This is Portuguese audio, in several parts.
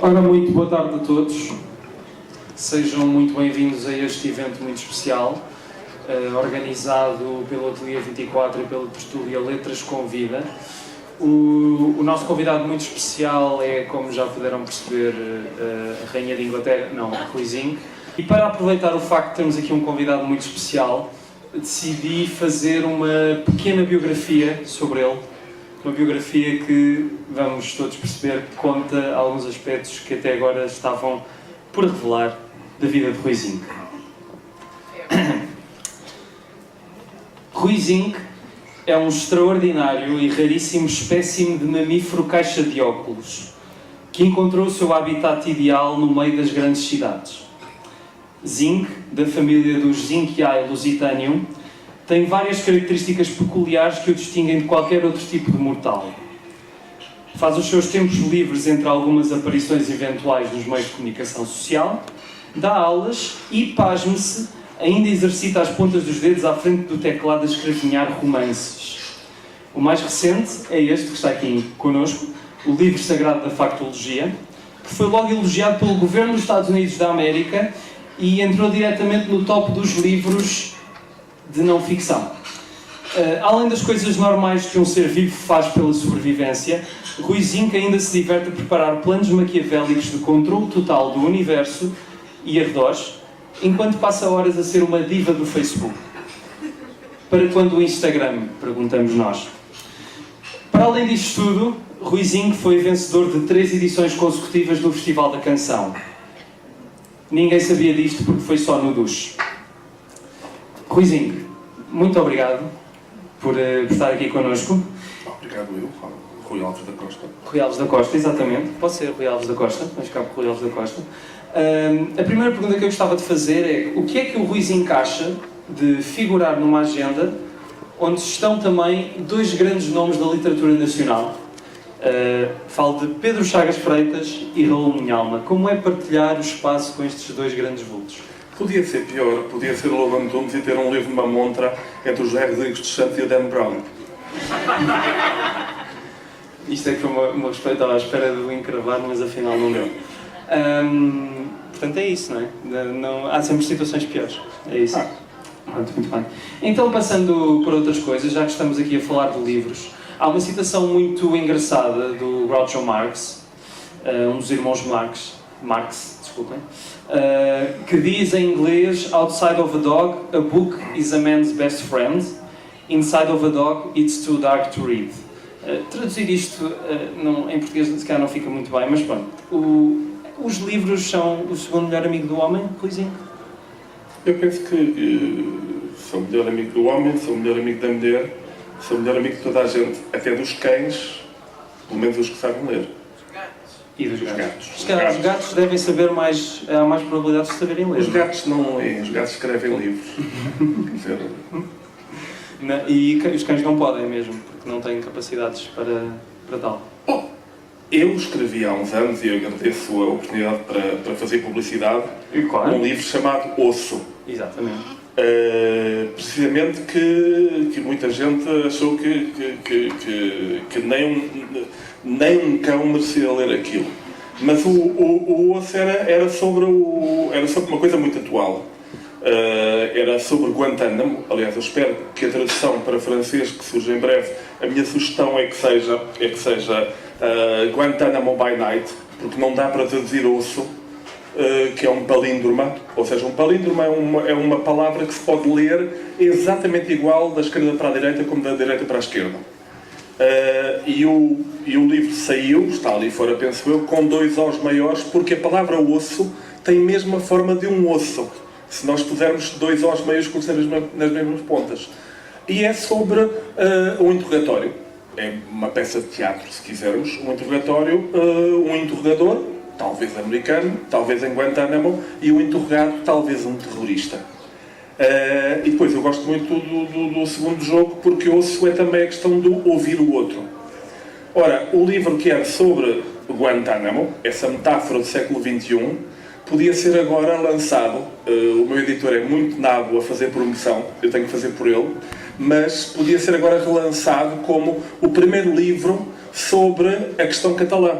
Ora, muito boa tarde a todos. Sejam muito bem-vindos a este evento muito especial, organizado pelo Ateliê 24 e pela Tertúlia Letras com Vida. O nosso convidado muito especial é, como já puderam perceber, a Rainha de Inglaterra, não, Rui Zinck. E para aproveitar o facto de termos aqui um convidado muito especial, decidi fazer uma pequena biografia sobre ele. Uma biografia que, vamos todos perceber, conta alguns aspectos que até agora estavam por revelar da vida de Rui Zinck. Rui Zinck é um extraordinário e raríssimo espécime de mamífero caixa de óculos, que encontrou o seu habitat ideal no meio das grandes cidades. Zinck, da família dos Zinckiae lusitanium, tem várias características peculiares que o distinguem de qualquer outro tipo de mortal. Faz os seus tempos livres entre algumas aparições eventuais nos meios de comunicação social, dá aulas e, pasme-se, ainda exercita as pontas dos dedos à frente do teclado a escrevinhar romances. O mais recente é este, que está aqui connosco, o Livro Sagrado da Factologia, que foi logo elogiado pelo governo dos Estados Unidos da América e entrou diretamente no top dos livros de não ficção. Além das coisas normais que um ser vivo faz pela sobrevivência, Rui Zinck ainda se diverte a preparar planos maquiavélicos de controle total do universo e arredores, enquanto passa horas a ser uma diva do Facebook. Para quando o Instagram? Perguntamos nós. Para além disto tudo, Rui Zinck foi vencedor de 3 edições consecutivas do Festival da Canção. Ninguém sabia disto porque foi só no duche. Rui Zinck, muito obrigado por estar aqui connosco. Obrigado eu, Rui Alves da Costa. Rui Alves da Costa, exatamente. Pode ser Rui Alves da Costa, mas cá por Rui Alves da Costa. A primeira pergunta que eu gostava de fazer é: o que é que o Rui Zinck acha de figurar numa agenda onde estão também 2 grandes nomes da literatura nacional? Falo de Pedro Chagas Freitas e Raul Minhalma. Como é partilhar o espaço com estes 2 grandes vultos? Podia ser pior, podia ser o Lobo Antunes e ter um livro numa montra entre o José Rodrigues dos Santos e o Dan Brown. Isto é que foi uma resposta, estava à espera de o encravar, mas afinal não deu. Portanto é isso, não é? Não, há sempre situações piores, é isso. Pronto, muito bem. Então, passando por outras coisas, já que estamos aqui a falar de livros, há uma citação muito engraçada do Groucho Marx, um dos irmãos Marx, desculpem, que diz em inglês: "Outside of a dog, a book is a man's best friend. Inside of a dog, it's too dark to read." Traduzir isto em português se calhar não fica muito bem, mas pronto. Os livros são o segundo melhor amigo do homem, Rui Zinck? Eu penso que sou o melhor amigo do homem, sou o melhor amigo da mulher, sou o melhor amigo de toda a gente, até dos cães, pelo menos os que sabem ler. E dos gatos. Se calhar os gatos devem saber mais, há mais probabilidades de saberem ler. Os gatos não leem, os gatos escrevem livros. Quer dizer, e os cães não podem mesmo, porque não têm capacidades para tal. Bom, eu escrevi há uns anos, e eu agradeço a oportunidade para fazer publicidade, um livro chamado Osso. Exatamente. Precisamente que muita gente achou que nem um cão merecia ler aquilo. Mas o Osso era sobre uma coisa muito atual. Era sobre Guantánamo. Aliás, eu espero que a tradução para francês, que surge em breve, a minha sugestão é que seja Guantánamo by Night, porque não dá para traduzir osso, que é um palíndroma. Ou seja, um palíndroma é uma palavra que se pode ler exatamente igual da esquerda para a direita como da direita para a esquerda. E o livro saiu, está ali fora, penso eu, com 2 Os maiores, porque a palavra osso tem mesmo a forma de um osso, se nós pusermos 2 Os maiúsculos nas mesmas pontas. E é sobre um interrogatório. É uma peça de teatro, se quisermos. Um interrogatório, um interrogador, talvez americano, talvez em Guantánamo, e o interrogado, talvez um terrorista. E depois eu gosto muito do segundo jogo, porque osso é também a questão do ouvir o outro. Ora, o livro que era sobre Guantánamo, essa metáfora do século XXI, podia ser agora lançado. O meu editor é muito nabo a fazer promoção, eu tenho que fazer por ele, mas podia ser agora relançado como o primeiro livro sobre a questão catalã.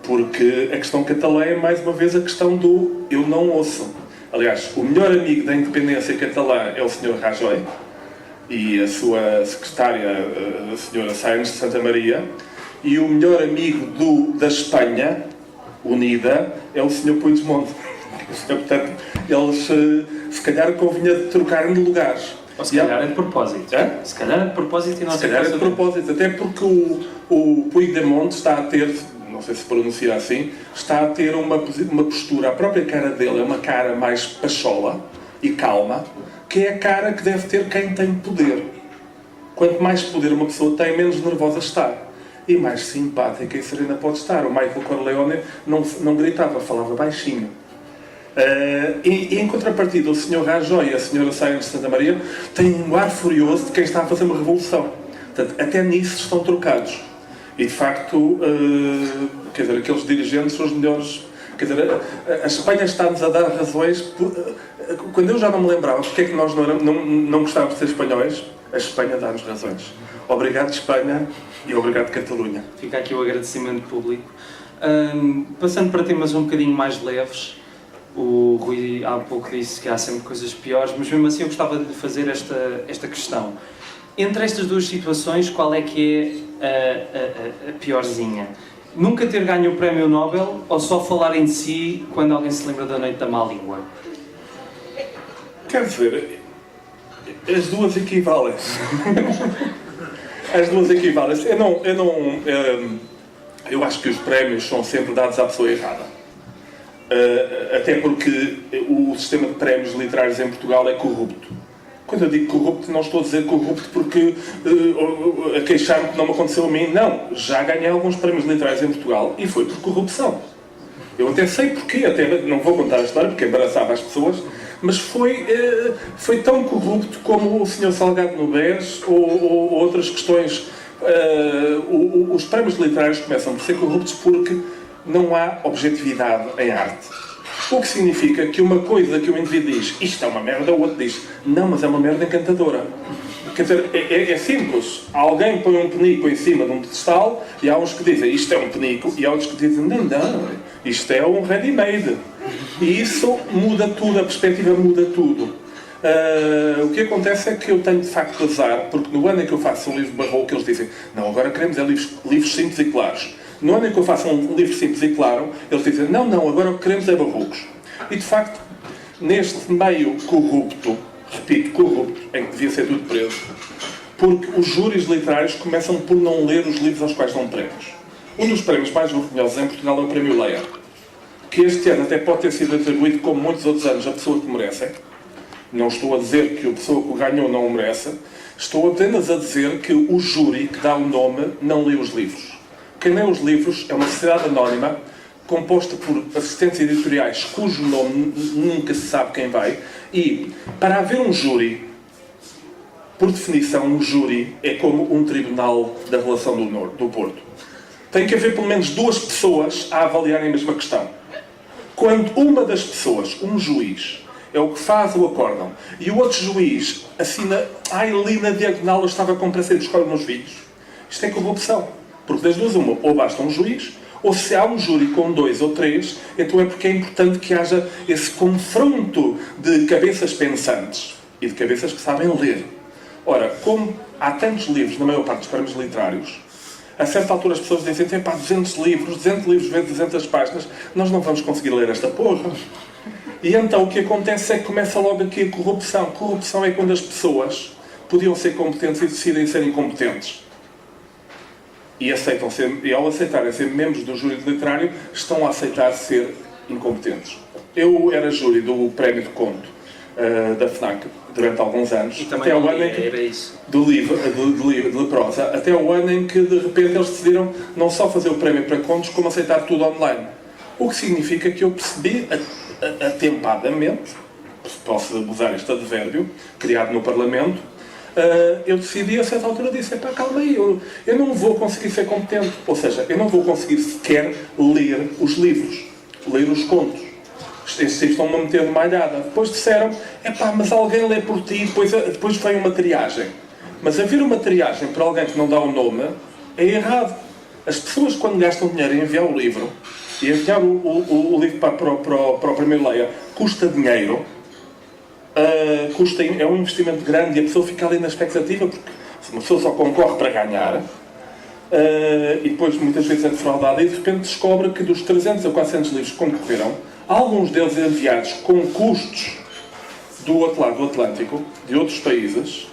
Porque a questão catalã é, mais uma vez, a questão do eu não ouço. Aliás, o melhor amigo da independência catalã é o Sr. Rajoy e a sua secretária, a Sra. Sáenz de Santa Maria, e o melhor amigo da Espanha unida é o Sr. Puigdemont. Portanto, eles, se calhar, convinha trocarem de lugares. Ou se calhar é de propósito. É? Se calhar é de propósito e não se calhar é de propósito, até porque o Puigdemont está a ter, não sei se pronuncia assim, está a ter uma postura, a própria cara dele é uma cara mais pachola e calma, que é a cara que deve ter quem tem poder. Quanto mais poder uma pessoa tem, menos nervosa está. E mais simpática e serena pode estar. O Michael Corleone não gritava, falava baixinho. E em contrapartida, o Sr. Rajoy e a Sra. Sáenz de Santa Maria têm um ar furioso de quem está a fazer uma revolução. Portanto, até nisso estão trocados. E, de facto, quer dizer, aqueles dirigentes são os melhores. Quer dizer, a Espanha está-nos a dar razões. Quando eu já não me lembrava porque é que nós não gostávamos de ser espanhóis, a Espanha dá-nos razões. Obrigado, Espanha, e obrigado, Catalunha. Fica aqui o agradecimento público. Passando para temas um bocadinho mais leves, o Rui há pouco disse que há sempre coisas piores, mas mesmo assim eu gostava de lhe fazer esta questão. Entre estas duas situações, qual é que é a piorzinha? Nunca ter ganho o Prémio Nobel ou só falar em si quando alguém se lembra da Noite da Má Língua? Quer dizer, as duas equivalem. As duas equivalem. Eu acho que os prémios são sempre dados à pessoa errada. Até porque o sistema de prémios literários em Portugal é corrupto. Quando eu digo corrupto, não estou a dizer corrupto porque a queixar-me que não me aconteceu a mim. Não, já ganhei alguns prémios literários em Portugal e foi por corrupção. Eu até sei porquê, até não vou contar a história porque embaraçava as pessoas, mas foi tão corrupto como o Sr. Salgado Nogueira ou outras questões. Os prémios literários começam por ser corruptos porque não há objetividade em arte. O que significa que uma coisa que o indivíduo diz, isto é uma merda, o outro diz, não, mas é uma merda encantadora. Quer dizer, é simples. Alguém põe um penico em cima de um pedestal e há uns que dizem, isto é um penico, e há outros que dizem, não, isto é um ready-made. E isso muda tudo, a perspectiva muda tudo. O que acontece é que eu tenho de facto azar, porque no ano em que eu faço um livro barroco, eles dizem, não, agora queremos livros simples e claros. No ano em que eu faço um livro simples e claro, eles dizem, não, agora o que queremos é barrocos. E de facto, neste meio corrupto, repito, corrupto, em que devia ser tudo preso, porque os júris literários começam por não ler os livros aos quais dão prémios. Um dos prémios mais vergonhosos em Portugal é o Prémio Leia, que este ano até pode ter sido atribuído, como muitos outros anos, a pessoa que merece. Não estou a dizer que a pessoa que o ganhou não o merece, estou apenas a dizer que o júri que dá o nome não lê os livros. Quem lê os livros é uma sociedade anónima composta por assistentes editoriais cujo nome nunca se sabe quem vai, e para haver um júri, por definição, um júri é como um tribunal da relação do Porto. Tem que haver pelo menos duas pessoas a avaliarem a mesma questão. Quando uma das pessoas, um juiz, é o que faz o acórdão, e o outro juiz assina, ali na diagonal eu estava com prazer de escolher nos vídeos, isto é corrupção. Porque das duas uma, ou basta um juiz, ou se há um júri com 2 ou 3, então é porque é importante que haja esse confronto de cabeças pensantes e de cabeças que sabem ler. Ora, como há tantos livros na maior parte dos prémios literários, a certa altura as pessoas dizem, 200 livros vezes 200 páginas, nós não vamos conseguir ler esta porra. E então o que acontece é que começa logo aqui a corrupção. Corrupção é quando as pessoas podiam ser competentes e decidem ser incompetentes. E ao aceitarem ser membros do júri literário, estão a aceitar ser incompetentes. Eu era júri do Prémio de Conto da FNAC durante alguns anos. E também até o ano em que, era isso. Do livro de prosa, até o ano em que de repente eles decidiram não só fazer o prémio para contos, como aceitar tudo online. O que significa que eu percebi atempadamente, se posso usar este advérbio, criado no Parlamento, eu decidi a certa altura, disse, calma aí, eu não vou conseguir ser competente. Ou seja, eu não vou conseguir sequer ler os livros, ler os contos. Estes estão-me a meter de malhada. Depois disseram, mas alguém lê por ti, depois vem uma triagem. Mas haver uma triagem para alguém que não dá o nome é errado. As pessoas, quando gastam dinheiro em enviar o livro, E enviar o livro para o primeiro layer custa dinheiro, é um investimento grande e a pessoa fica ali na expectativa, porque se uma pessoa só concorre para ganhar, e depois muitas vezes é defraudada e de repente descobre que dos 300 a 400 livros que concorreram, alguns deles enviados com custos do outro lado do Atlântico, de outros países,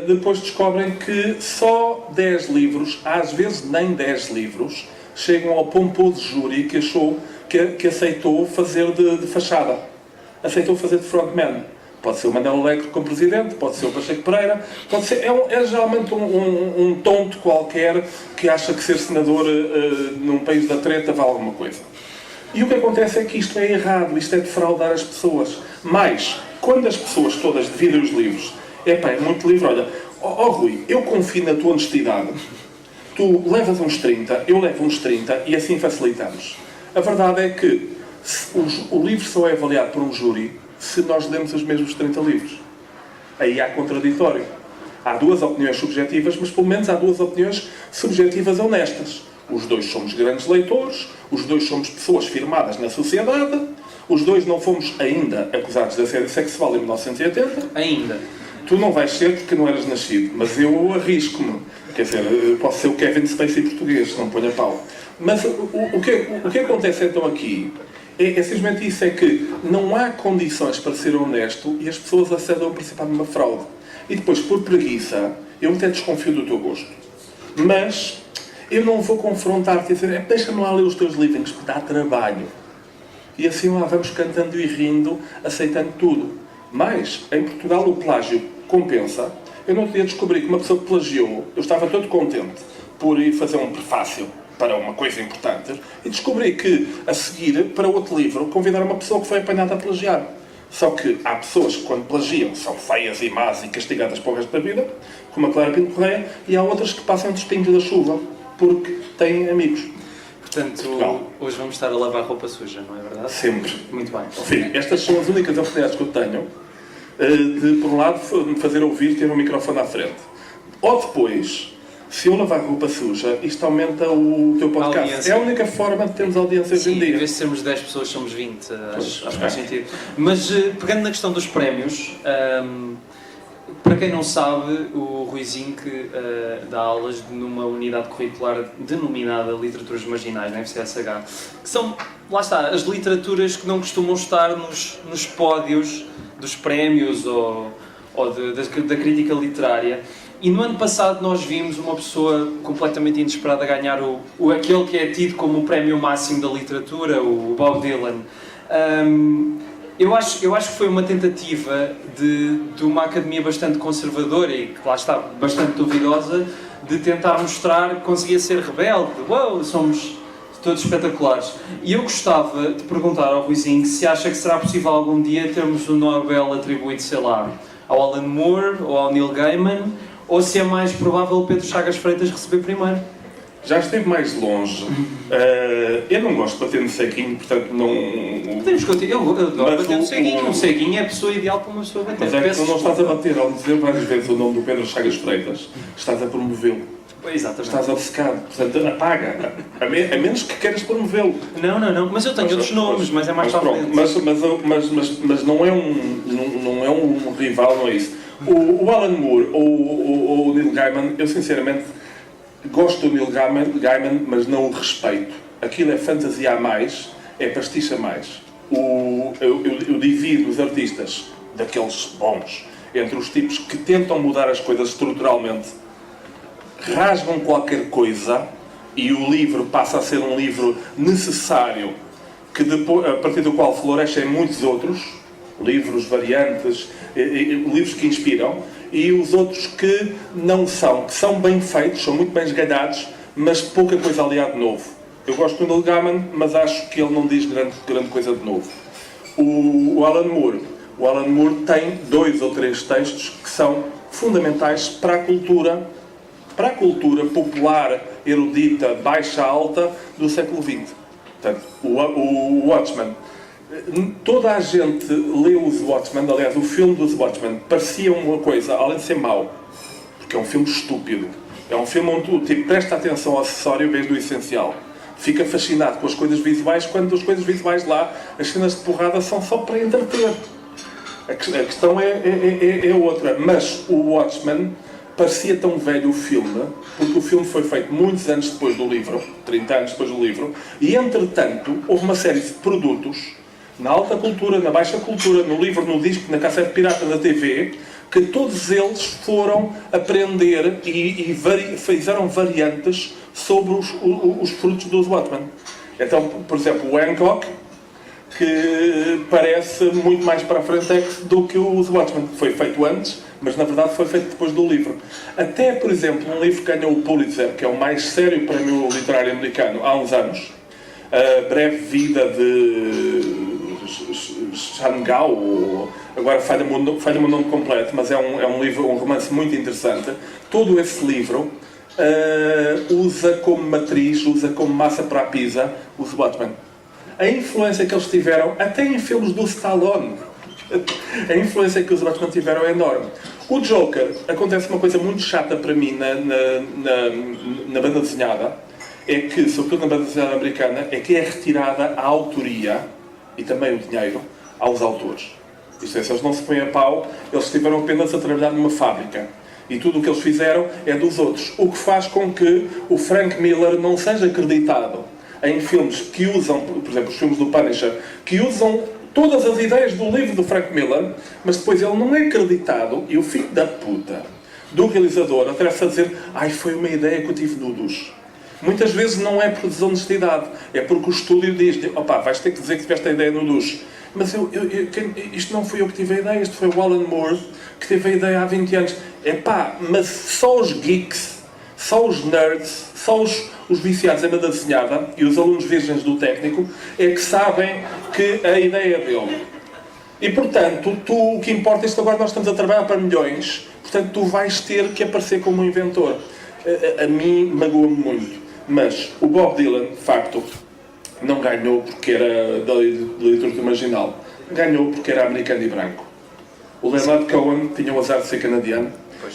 depois descobrem que só 10 livros, às vezes nem 10 livros, chegam ao pomposo júri que achou que aceitou fazer de fachada. Aceitou fazer de frontman. Pode ser o Manuel Alegre como presidente, pode ser o Pacheco Pereira, pode ser, é geralmente um tonto qualquer que acha que ser senador num país da treta vale alguma coisa. E o que acontece é que isto é errado, isto é defraudar as pessoas. Mas, quando as pessoas todas dividem os livros, é muito livro, olha, Rui, eu confio na tua honestidade, tu levas uns 30, eu levo uns 30 e assim facilitamos. A verdade é que o livro só é avaliado por um júri se nós lemos os mesmos 30 livros. Aí há contraditório. Há duas opiniões subjetivas, mas pelo menos há duas opiniões subjetivas honestas. Os dois somos grandes leitores, os dois somos pessoas firmadas na sociedade, os dois não fomos ainda acusados de assédio sexual em 1980. Ainda. Tu não vais ser porque não eras nascido, mas eu arrisco-me. Quer dizer, eu posso ser o Kevin Spacey português, não ponha pau. Mas o que acontece então aqui é simplesmente isso, é que não há condições para ser honesto e as pessoas acedem a participar numa fraude. E depois, por preguiça, eu até desconfio do teu gosto. Mas eu não vou confrontar-te e dizer, deixa-me lá ler os teus livros, porque dá trabalho. E assim lá vamos cantando e rindo, aceitando tudo. Mas, em Portugal, o plágio compensa. Eu não podia descobrir que uma pessoa que plagiou, eu estava todo contente por ir fazer um prefácio para uma coisa importante, e descobri que, a seguir, para outro livro, convidaram uma pessoa que foi apanhada a plagiar. Só que há pessoas que, quando plagiam, são feias e más e castigadas para o resto da vida, como a Clara Pinto Correia, e há outras que passam dos pingos da chuva, porque têm amigos. Portanto, hoje vamos estar a lavar roupa suja, não é verdade? Sempre. Muito bem. Enfim, estas são as únicas oportunidades que eu tenho de, por um lado, me fazer ouvir, ter um microfone à frente. Ou depois, se eu lavar roupa suja, isto aumenta o teu podcast. É a única forma de termos audiência hoje em dia. Em vez de sermos 10 pessoas, somos 20. Acho que faz sentido. Mas, pegando na questão dos prémios, para quem não sabe, o Rui Zinck dá aulas numa unidade curricular denominada Literaturas Marginais, na FCSH, que são, lá está, as literaturas que não costumam estar nos pódios dos prémios ou da crítica literária. E no ano passado nós vimos uma pessoa completamente inesperada ganhar aquele que é tido como o prémio máximo da literatura, o Bob Dylan. Eu acho que foi uma tentativa de uma academia bastante conservadora e que lá está, bastante duvidosa, de tentar mostrar que conseguia ser rebelde. Uau, somos todos espetaculares. E eu gostava de perguntar ao Ruizinho se acha que será possível algum dia termos o Nobel atribuído, sei lá, ao Alan Moore ou ao Neil Gaiman, ou se é mais provável o Pedro Chagas Freitas receber primeiro. Já esteve mais longe. Eu não gosto de bater no ceguinho, portanto não... Podemos continuar. Eu adoro bater no ceguinho. Um ceguinho é a pessoa ideal para uma pessoa bater. Mas é que tu não estás a bater, ao dizer várias vezes o nome do Pedro Chagas Freitas, estás a promovê-lo. Exatamente. Estás obcecado, portanto apaga. A menos que queiras promovê-lo. Não, mas eu tenho outros nomes, mas é mais para a frente. Mas não é um rival, não é isso. O Alan Moore ou o Neil Gaiman, eu sinceramente gosto do Neil Gaiman, mas não o respeito. Aquilo é fantasia a mais, é pasticha a mais. Eu divido os artistas daqueles bons entre os tipos que tentam mudar as coisas estruturalmente, rasgam qualquer coisa e o livro passa a ser um livro necessário, que depois, a partir do qual florescem muitos outros livros variantes, livros que inspiram, e os outros que não são, que são bem feitos, são muito bem esgalhados, mas pouca coisa ali há de novo. Eu gosto do Neil Gaiman, mas acho que ele não diz grande coisa de novo. O Alan Moore tem 2 ou 3 textos que são fundamentais para a cultura popular, erudita, baixa-alta do século XX. Portanto, o Watchmen. Toda a gente leu os Watchmen, aliás, o filme dos Watchmen parecia uma coisa, além de ser mau, porque é um filme estúpido. É um filme onde tu presta atenção ao acessório em vez do essencial. fica fascinado com as coisas visuais, quando as coisas visuais lá, as cenas de porrada são só para entreter. A questão é outra. Mas o Watchmen parecia tão velho o filme, porque o filme foi feito muitos anos depois do livro, 30 anos depois do livro, e entretanto houve uma série de produtos, na alta cultura, na baixa cultura, no livro, no disco, na cassete pirata da TV, que todos eles foram aprender e fizeram variantes sobre os frutos dos Watchmen. Então, por exemplo, o Hancock, que parece muito mais para a Frentex do que os Watchmen. Foi feito antes, mas na verdade foi feito depois do livro. Até, por exemplo, um livro que ganhou o Pulitzer, que é o mais sério prémio literário americano, há uns anos, A Breve Vida de Shangao, agora falha-me o nome completo, mas é um livro, um romance muito interessante. Todo esse livro usa como matriz, usa como massa para a pizza os Watchmen. A influência que eles tiveram, até em filmes do Stallone, a influência que os Watchmen tiveram é enorme. O Joker, acontece uma coisa muito chata para mim na banda desenhada, é que, sobretudo na banda desenhada americana, é que é retirada a autoria e também o dinheiro aos autores. Isto é, se eles não se põem a pau, eles estiveram apenas a trabalhar numa fábrica. E tudo o que eles fizeram é dos outros. O que faz com que o Frank Miller não seja acreditado em filmes que usam, por exemplo, os filmes do Punisher, que usam todas as ideias do livro do Frank Miller, mas depois ele não é acreditado e o filho da puta do realizador atreve-se a dizer: ai, foi uma ideia que eu tive nudos. Muitas vezes não é por desonestidade, é porque o estúdio diz: opá, vais ter que dizer que tiveste a ideia no duche. Mas isto não fui eu que tive a ideia, isto foi o Alan Moore que teve a ideia há 20 anos. Epá, mas só os geeks, só os nerds, só os viciados em banda desenhada e os alunos virgens do técnico é que sabem que a ideia é dele. E portanto, o que importa é que agora nós estamos a trabalhar para milhões, portanto tu vais ter que aparecer como um inventor. A mim magoa-me muito, mas o Bob Dylan, de facto, não ganhou porque era da literatura marginal, ganhou porque era americano e branco. O Leonard Cohen tinha o azar de ser canadiano,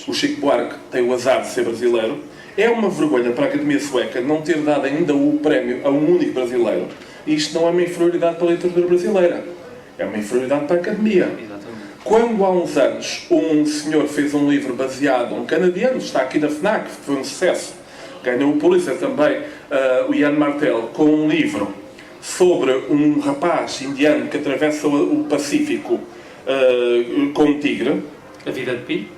o Chico Buarque tem o azar de ser brasileiro. É uma vergonha para a Academia Sueca não ter dado ainda o prémio a um único brasileiro. E isto não é uma inferioridade para a literatura brasileira, é uma inferioridade para a Academia. Exatamente. Quando há uns anos um senhor fez um livro baseado, um canadiano, está aqui na FNAC, foi um sucesso, ganhou o Pulitzer também, o Ian Martel, com um livro sobre um rapaz indiano que atravessa o Pacífico com um tigre. A Vida de Pi.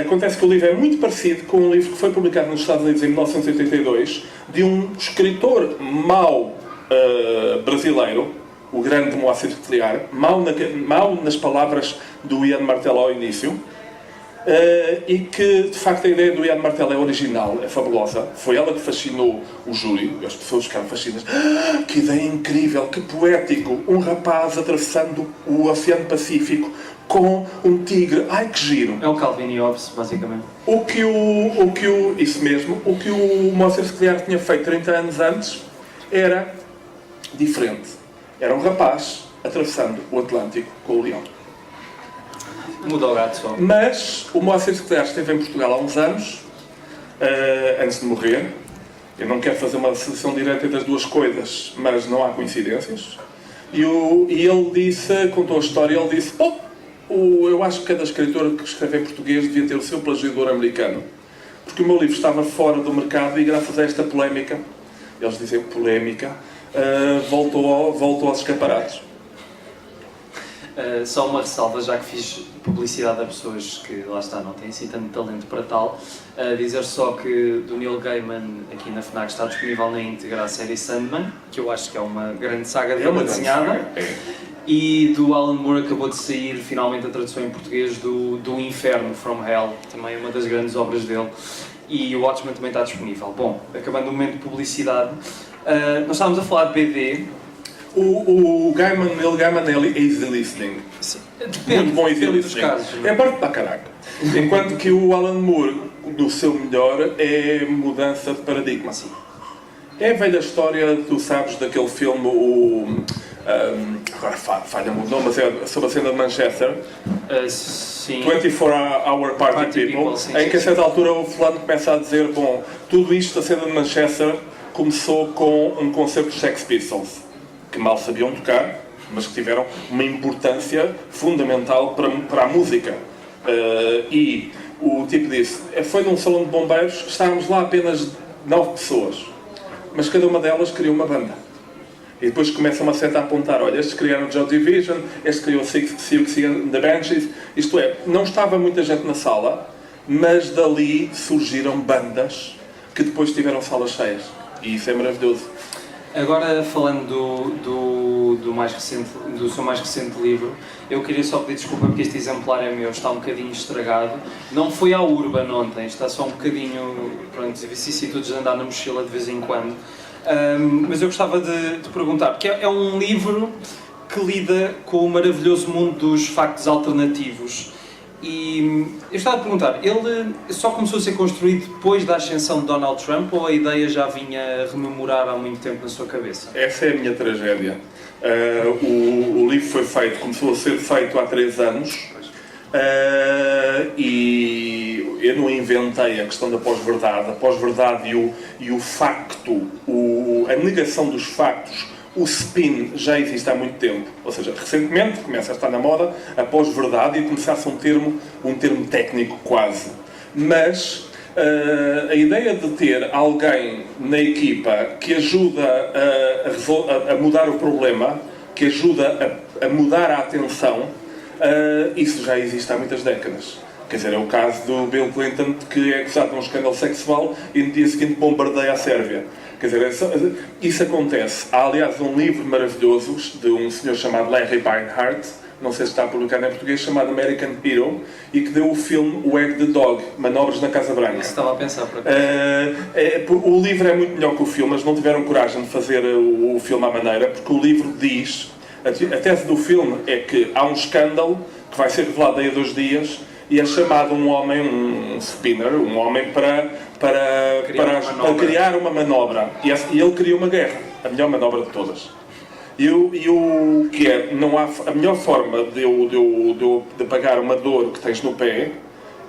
Acontece que o livro é muito parecido com um livro que foi publicado nos Estados Unidos em 1982 de um escritor mau brasileiro, o grande Moacir Cotillard, mau nas palavras do Ian Martel ao início, e que de facto a ideia do Ian Martel é original, é fabulosa. Foi ela que fascinou o júri, as pessoas ficaram fascinadas. Que ideia incrível, que poético, um rapaz atravessando o Oceano Pacífico com um tigre, ai que giro. É o Calvin e Hobbes, basicamente. Isso mesmo, o que o Moacir Cotillard tinha feito 30 anos antes era diferente. Era um rapaz atravessando o Atlântico com o leão. Muda o gato só. Mas o Moacir Cotillard esteve em Portugal há uns anos, antes de morrer. Eu não quero fazer uma associação direta das duas coisas, mas não há coincidências. E ele contou a história, ele disse: eu acho que cada escritor que escreve em português devia ter o seu plagiador americano. Porque o meu livro estava fora do mercado e graças a esta polémica, eles dizem polémica, voltou aos escaparates. Só uma ressalva, já que fiz publicidade a pessoas que, lá está, não têm assim tanto talento para tal, dizer só que do Neil Gaiman aqui na FNAC está disponível na íntegra a série Sandman, que eu acho que é uma grande saga de banda desenhada, e do Alan Moore acabou de sair finalmente a tradução em português do Inferno, From Hell, também é uma das grandes obras dele, e o Watchmen também está disponível. Bom, acabando o momento de publicidade, nós estávamos a falar de BD. O Neil Gaiman é easy listening. Sim. Depende, muito bom easy dos listening. casos. É parte da caraca. Enquanto que o Alan Moore, no seu melhor, é mudança de paradigma. Sim. É a velha história, tu sabes, daquele filme, agora falha-me o nome, mas é sobre a cena de Manchester. Sim. 24-hour Party People, sim, em que a certa altura o fulano começa a dizer: bom, tudo isto da cena de Manchester começou com um concerto de Sex Pistols, que mal sabiam tocar, mas que tiveram uma importância fundamental para a música. E o tipo disse, foi num salão de bombeiros, estávamos lá apenas 9 pessoas, mas cada uma delas queria uma banda. E depois começam a a apontar, olha, estes criaram Joy Division, este criou Siouxsie and the Banshees, isto é, não estava muita gente na sala, mas dali surgiram bandas que depois tiveram salas cheias. E isso é maravilhoso. Agora, falando do seu mais recente livro, eu queria só pedir desculpa porque este exemplar é meu, está um bocadinho estragado. Não foi à Urban ontem, está só um bocadinho, pronto, vicissitudes de andar na mochila de vez em quando. Mas eu gostava de perguntar, porque é um livro que lida com o maravilhoso mundo dos factos alternativos. E eu estava a perguntar, ele só começou a ser construído depois da ascensão de Donald Trump ou a ideia já vinha a rememorar há muito tempo na sua cabeça? Essa é a minha tragédia. O livro começou a ser feito há 3 anos e eu não inventei a questão da pós-verdade. A pós-verdade e o facto, a negação dos factos, o spin já existe há muito tempo. Ou seja, recentemente começa a estar na moda a pós-verdade e começar-se um termo técnico quase. Mas a ideia de ter alguém na equipa que ajuda a mudar o problema, que ajuda a mudar a atenção, isso já existe há muitas décadas. Quer dizer, é o caso do Bill Clinton, que é acusado de um escândalo sexual e no dia seguinte bombardeia a Sérvia. Quer dizer, isso acontece. Há, aliás, um livro maravilhoso de um senhor chamado Larry Beinhardt, não sei se está publicado em português, chamado American Hero, e que deu o filme Wag the Dog, Manobras na Casa Branca. Isso estava a pensar para o livro é muito melhor que o filme, mas não tiveram coragem de fazer o filme à maneira, porque o livro diz, a tese do filme é que há um escândalo que vai ser revelado daí a 2 dias, e é chamado um homem, um spinner, um homem para criar uma manobra. E ele cria uma guerra, a melhor manobra de todas. E o que é, não há, a melhor forma de apagar uma dor que tens no pé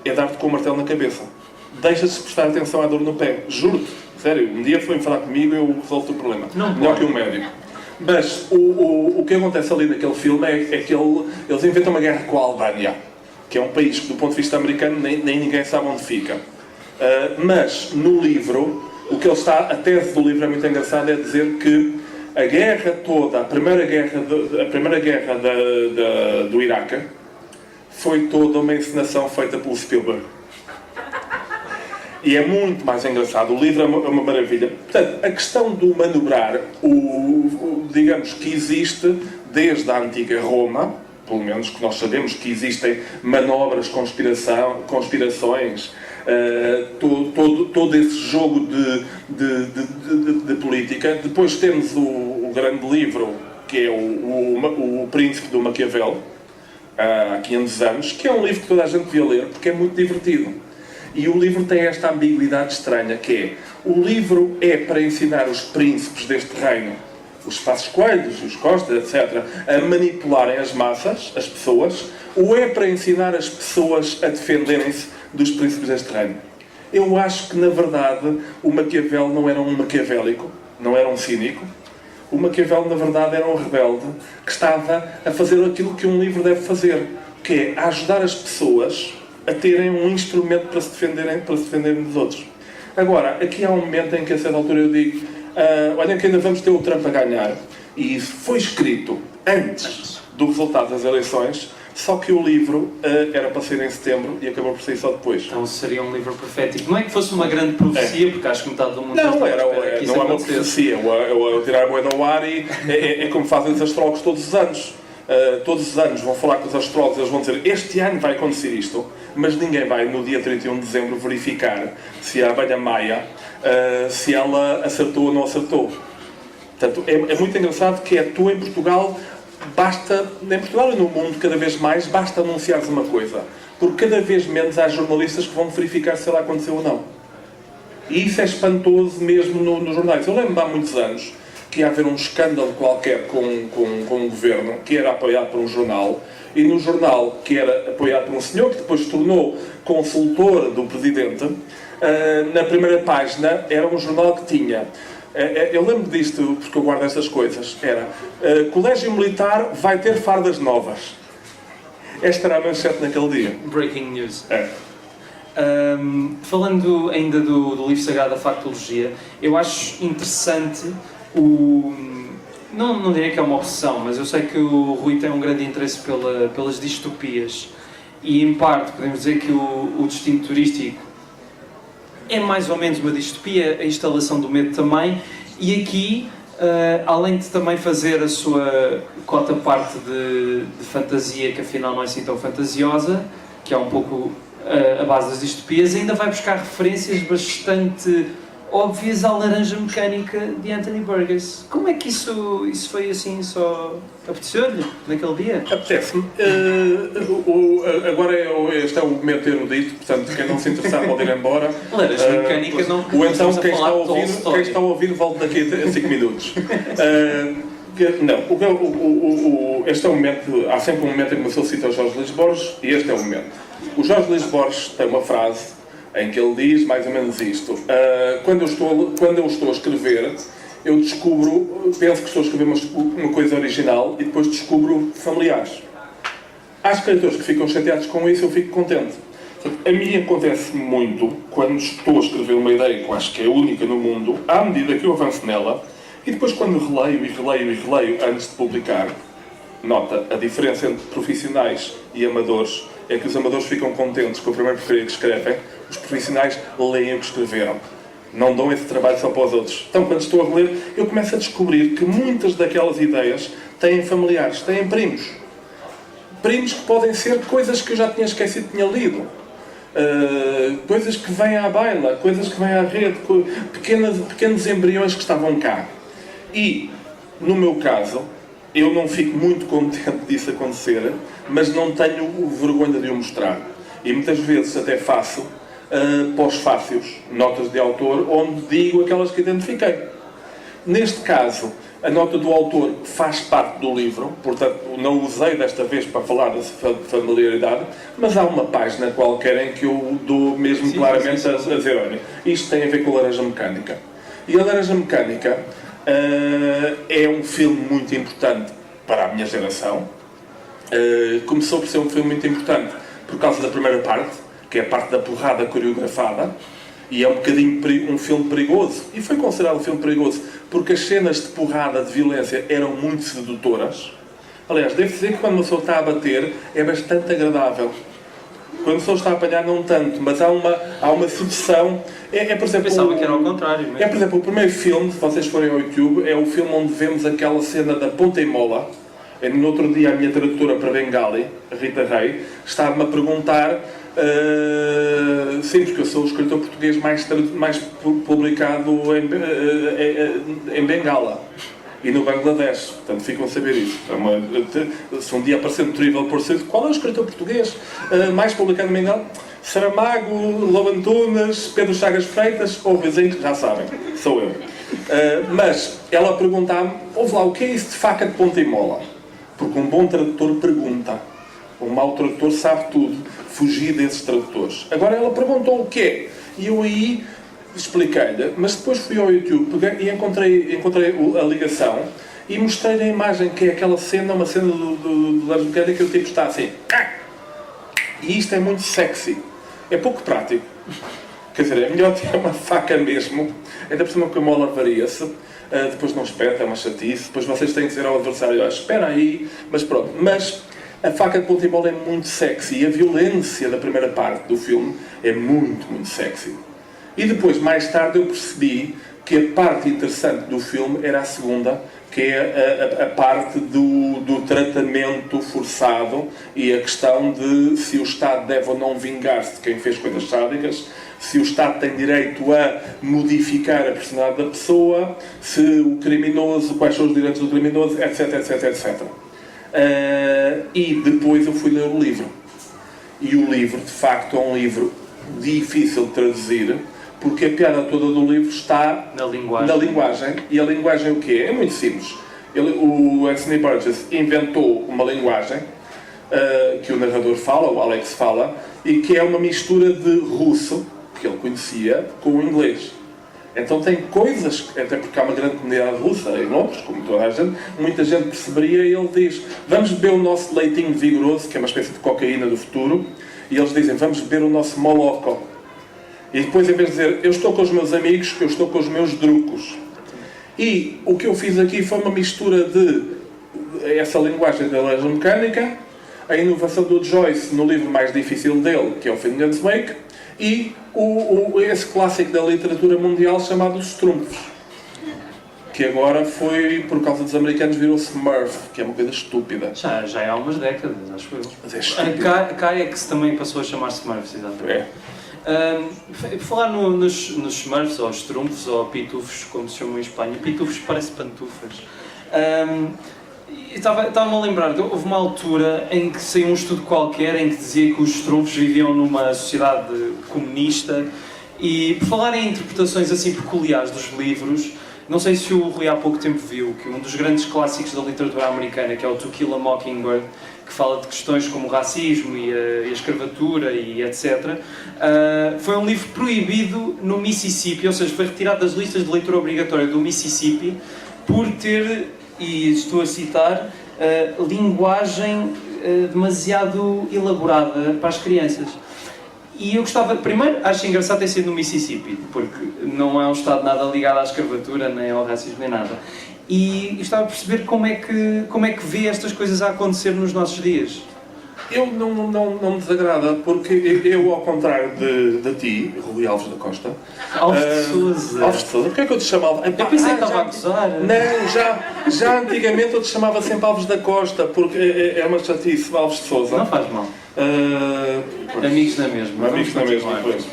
é dar-te com um martelo na cabeça. Deixa-te prestar atenção à dor no pé, juro-te, sério. Um dia foi-me falar comigo e eu resolvo o problema. Melhor que um médico. Mas o que acontece ali naquele filme é que eles inventam uma guerra com a Albânia, que é um país que, do ponto de vista americano, nem ninguém sabe onde fica. Mas, no livro, a tese do livro é muito engraçada, é dizer que a guerra toda, a primeira guerra do Iraque, foi toda uma encenação feita pelo Spielberg. E é muito mais engraçado, o livro é uma maravilha. Portanto, a questão do manobrar, digamos que existe desde a antiga Roma, pelo menos que nós sabemos que existem manobras, conspirações, todo esse jogo de política. Depois temos o grande livro, que é o Príncipe do Maquiavel, há 500 anos, que é um livro que toda a gente devia ler, porque é muito divertido. E o livro tem esta ambiguidade estranha, que é, o livro é para ensinar os príncipes deste reino, os Passos Coelhos, os Costa, etc., a manipularem as massas, as pessoas, ou é para ensinar as pessoas a defenderem-se dos príncipes deste reino? Eu acho que, na verdade, o Maquiavel não era um maquiavélico, não era um cínico. O Maquiavel, na verdade, era um rebelde que estava a fazer aquilo que um livro deve fazer, que é ajudar as pessoas a terem um instrumento para se defenderem dos outros. Agora, aqui há um momento em que, a certa altura, eu digo, olhem que ainda vamos ter o Trump a ganhar. E isso foi escrito antes do resultado das eleições, só que o livro era para sair em setembro e acabou por sair só depois. Então seria um livro profético. Não é que fosse uma grande profecia, porque acho que metade do mundo... Não, não é uma profecia. Eu tirar a moeda ao ar e é como fazem os astrólogos todos os anos. Todos os anos vão falar com os astrólogos, eles vão dizer, este ano vai acontecer isto, mas ninguém vai no dia 31 de dezembro verificar se a abelha Maia, se ela acertou ou não acertou. Portanto, é muito engraçado que tu em Portugal, em Portugal e no mundo cada vez mais, basta anunciares uma coisa, porque cada vez menos há jornalistas que vão verificar se ela aconteceu ou não. E isso é espantoso mesmo nos jornais. Eu lembro de há muitos anos que ia haver um escândalo qualquer com um governo que era apoiado por um jornal, e no jornal que era apoiado por um senhor que depois se tornou consultor do presidente, na primeira página era um jornal que tinha Eu lembro disto, porque eu guardo estas coisas. Era, colégio militar vai ter fardas novas. Esta era a manchete naquele dia. Breaking news. É. Falando ainda do livro sagrado da factologia, eu acho interessante não diria que é uma obsessão, mas eu sei que o Rui tem um grande interesse pelas distopias e, em parte, podemos dizer que o destino turístico é mais ou menos uma distopia, a instalação do medo também, e aqui, além de também fazer a sua cota parte de fantasia, que afinal não é assim tão fantasiosa, que é um pouco a base das distopias, ainda vai buscar referências bastante óbvias à Laranja Mecânica de Anthony Burgess. Como é que isso foi assim, só apeteceu-lhe naquele dia? Apetece-me. Agora este é o momento erudito, portanto, quem não se interessar pode ir embora. Laranja Mecânica não... Ou então, quem está a ouvir, volte daqui a 5 minutos. Não, este é o momento, há sempre um momento em que uma pessoa cita o Jorge Luís Borges, e este é o momento. O Jorge Luís Borges tem uma frase em que ele diz mais ou menos isto. Quando eu estou a escrever, eu penso que estou a escrever uma coisa original e depois descubro familiares. Há escritores que ficam chateados com isso, eu fico contente. A mim acontece muito, quando estou a escrever uma ideia que eu acho que é única no mundo, à medida que eu avanço nela, e depois quando releio antes de publicar, nota, a diferença entre profissionais e amadores é que os amadores ficam contentes com a primeira porcaria que escrevem, os profissionais leem o que escreveram. Não dão esse trabalho só para os outros. Então, quando estou a reler, eu começo a descobrir que muitas daquelas ideias têm familiares, têm primos. Primos que podem ser coisas que eu já tinha esquecido que tinha lido. Coisas que vêm à baila, coisas que vêm à rede, pequenos embriões que estavam cá. E, no meu caso, eu não fico muito contente disso acontecer, mas não tenho vergonha de o mostrar. E muitas vezes até faço pós-fácios, notas de autor, onde digo aquelas que identifiquei. Neste caso, a nota do autor faz parte do livro, portanto não usei desta vez para falar da familiaridade, mas há uma página qualquer em que eu dou mesmo claramente a dizer, olha, isto tem a ver com a Laranja Mecânica. E a Laranja Mecânica é um filme muito importante para a minha geração. Começou por ser um filme muito importante por causa da primeira parte, que é a parte da porrada coreografada, e é um bocadinho um filme perigoso. E foi considerado um filme perigoso porque as cenas de porrada, de violência, eram muito sedutoras. Aliás, devo dizer que quando uma pessoa está a bater, é bastante agradável. Quando a pessoa está a apanhar, não tanto, mas há uma sedução. Por exemplo, eu pensava que era ao contrário. Mesmo. Por exemplo, o primeiro filme, se vocês forem ao YouTube, é o filme onde vemos aquela cena da ponta e mola. No outro dia, a minha tradutora para Bengali, a Rita Rei, estava-me a perguntar, sim, porque eu sou o escritor português mais publicado em Bengala e no Bangladesh, portanto ficam a saber isso. Se um dia aparecer no Trivial Pursuit, qual é o escritor português mais publicado em Bengala? Saramago, Lobo Antunes, Pedro Chagas Freitas ou vizinhos, já sabem, sou eu. Mas ela perguntava-me, ouve lá, o que é isso de faca de ponta e mola? Porque um bom tradutor pergunta, um mau tradutor sabe tudo, fugir desses tradutores. Agora ela perguntou o que é, e eu aí expliquei-lhe, mas depois fui ao YouTube e encontrei a ligação e mostrei-lhe a imagem, que é aquela cena, uma cena do Laranja Mecânica que o tipo está assim. E isto é muito sexy. É pouco prático. Quer dizer, é melhor ter uma faca mesmo, ainda por cima que a mola varia-se, depois não espeta, é uma chatice, depois vocês têm que dizer ao adversário, espera aí, mas pronto. Mas a faca de ponta e mola é muito sexy e a violência da primeira parte do filme é muito, muito sexy. E depois, mais tarde, eu percebi que a parte interessante do filme era a segunda, que é a parte do tratamento forçado e a questão de se o Estado deve ou não vingar-se de quem fez coisas sádicas, se o Estado tem direito a modificar a personalidade da pessoa, se o criminoso, quais são os direitos do criminoso, etc, etc, etc. E depois eu fui ler o livro. E o livro, de facto, é um livro difícil de traduzir, porque a piada toda do livro está na linguagem. E a linguagem é o quê? É muito simples. O Anthony Burgess inventou uma linguagem que o narrador fala, o Alex fala, e que é uma mistura de russo, que ele conhecia, com o inglês. Então tem coisas, até porque há uma grande comunidade russa em Londres, como toda a gente, muita gente perceberia, e ele diz, vamos beber o nosso leitinho vigoroso, que é uma espécie de cocaína do futuro, e eles dizem, vamos beber o nosso moloko. E depois, em vez de dizer, eu estou com os meus amigos, eu estou com os meus drucos. E o que eu fiz aqui foi uma mistura de essa linguagem da legião mecânica, a inovação do Joyce no livro mais difícil dele, que é o Finland's Wake, e esse clássico da literatura mundial chamado Os Trunfos, que agora foi, por causa dos americanos, virou-se Smurf, que é uma coisa estúpida. Já há umas décadas, acho eu. Mas é estúpido. Cá é que se também passou a chamar Smurfs, exatamente. Por falar nos Smurfs, ou os trunfos, ou pitufos, como se chamam em Espanha, pitufos parece pantufas. Estava-me a lembrar, houve uma altura em que saiu um estudo qualquer em que dizia que os trunfos viviam numa sociedade comunista, e por falar em interpretações assim peculiares dos livros, não sei se o Rui há pouco tempo viu que um dos grandes clássicos da literatura americana, que é o To Kill a Mockingbird, que fala de questões como o racismo e a escravatura e etc., foi um livro proibido no Mississippi, ou seja, foi retirado das listas de leitura obrigatória do Mississippi por ter, e estou a citar, linguagem demasiado elaborada para as crianças. E eu gostava, primeiro, acho engraçado ter sido no Mississippi, porque não é um estado nada ligado à escravatura, nem ao racismo, nem nada. E gostava de perceber como é que vê estas coisas a acontecer nos nossos dias. Eu não me desagrada, porque eu, ao contrário de ti, Rui Alves da Costa... Alves de Sousa. Alves de Sousa, porque é que eu te chamava? Eu pensei que estava a gozar. Não, já antigamente eu te chamava sempre Alves da Costa, porque é uma chatice, Alves de Sousa. Não faz mal. Amigos na mesma. Amigos na mesma, pois.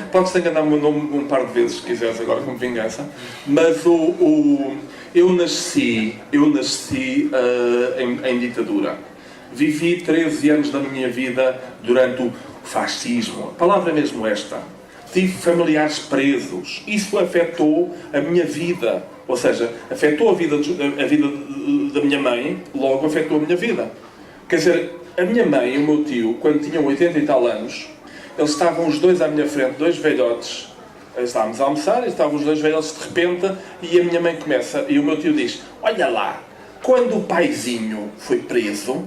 Podes-te enganar o meu nome um par de vezes, se quiseres, agora como vingança. Mas eu nasci em ditadura. Vivi 13 anos da minha vida durante o fascismo. A palavra é mesmo esta. Tive familiares presos. Isso afetou a minha vida. Ou seja, afetou a vida da minha mãe, logo afetou a minha vida. Quer dizer, a minha mãe e o meu tio, quando tinham 80 e tal anos, eles estavam os dois à minha frente, dois velhotes. Estávamos a almoçar e estavam os dois velhotes de repente, e a minha mãe começa, e o meu tio diz, olha lá, quando o paizinho foi preso,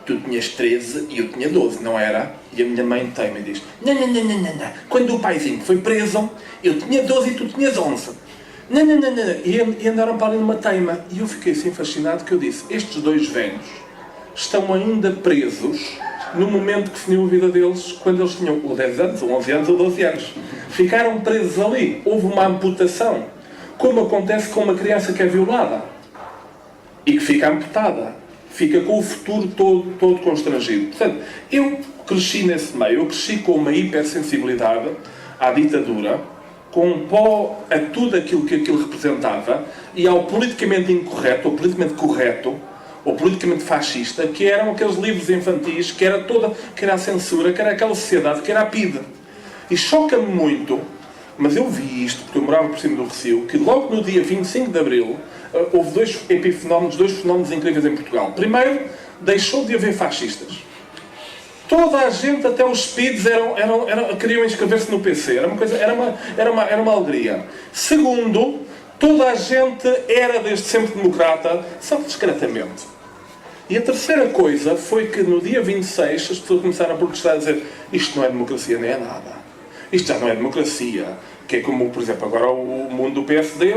tu tinhas 13 e eu tinha 12, não era? E a minha mãe teima e diz, não. Quando o paizinho foi preso, eu tinha 12 e tu tinhas 11. Não. E andaram para ali numa teima. E eu fiquei assim fascinado que eu disse, estes dois velhos estão ainda presos no momento que definiu a vida deles, quando eles tinham ou 10 anos, ou 11 anos, ou 12 anos. Ficaram presos ali. Houve uma amputação. Como acontece com uma criança que é violada e que fica amputada. Fica com o futuro todo constrangido. Portanto, eu cresci nesse meio, eu cresci com uma hipersensibilidade à ditadura, com um pó a tudo aquilo que aquilo representava, e ao politicamente incorreto, ou politicamente correto, ou politicamente fascista, que eram aqueles livros infantis, que era a censura, que era aquela sociedade, que era a PIDE. E choca-me muito, mas eu vi isto, porque eu morava por cima do Recio, que logo no dia 25 de Abril, houve dois fenómenos incríveis em Portugal. Primeiro, deixou de haver fascistas. Toda a gente, até os speeds, queriam inscrever-se no PC. Era uma alegria. Segundo, toda a gente era desde sempre democrata, só que discretamente. E a terceira coisa foi que no dia 26 as pessoas começaram a protestar, a dizer, isto não é democracia nem é nada. Isto já não é democracia. Que é como, por exemplo, agora o mundo do PSD,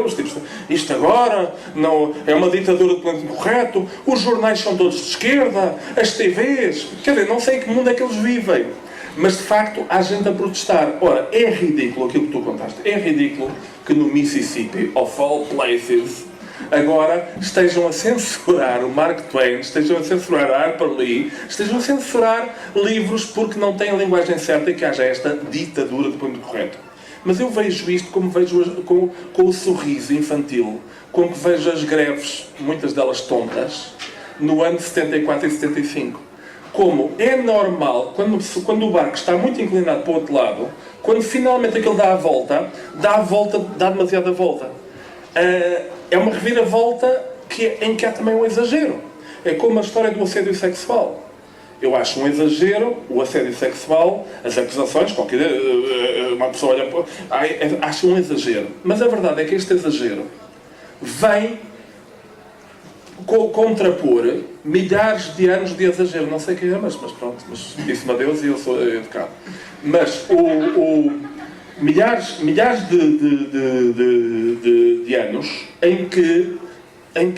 isto agora não, é uma ditadura de político correto, os jornais são todos de esquerda, as TVs, quer dizer, não sei em que mundo é que eles vivem. Mas, de facto, há gente a protestar. Ora, é ridículo aquilo que tu contaste. É ridículo que no Mississippi, of all places, agora estejam a censurar o Mark Twain, estejam a censurar a Harper Lee, estejam a censurar livros porque não têm a linguagem certa e que haja esta ditadura de político correto. Mas eu vejo isto como vejo com o sorriso infantil, como que vejo as greves, muitas delas tontas, no ano de 74 e 75. Como é normal, quando o barco está muito inclinado para o outro lado, quando finalmente aquele dá demasiada volta. É uma reviravolta em que há também um exagero. É como a história do assédio sexual. Eu acho um exagero o assédio sexual, as acusações, uma pessoa olha, acha um exagero. Mas a verdade é que este exagero vem contrapor milhares de anos de exagero. Não sei quem é, mas pronto, mas disse-me a Deus e eu sou educado. Mas milhares de anos em que eu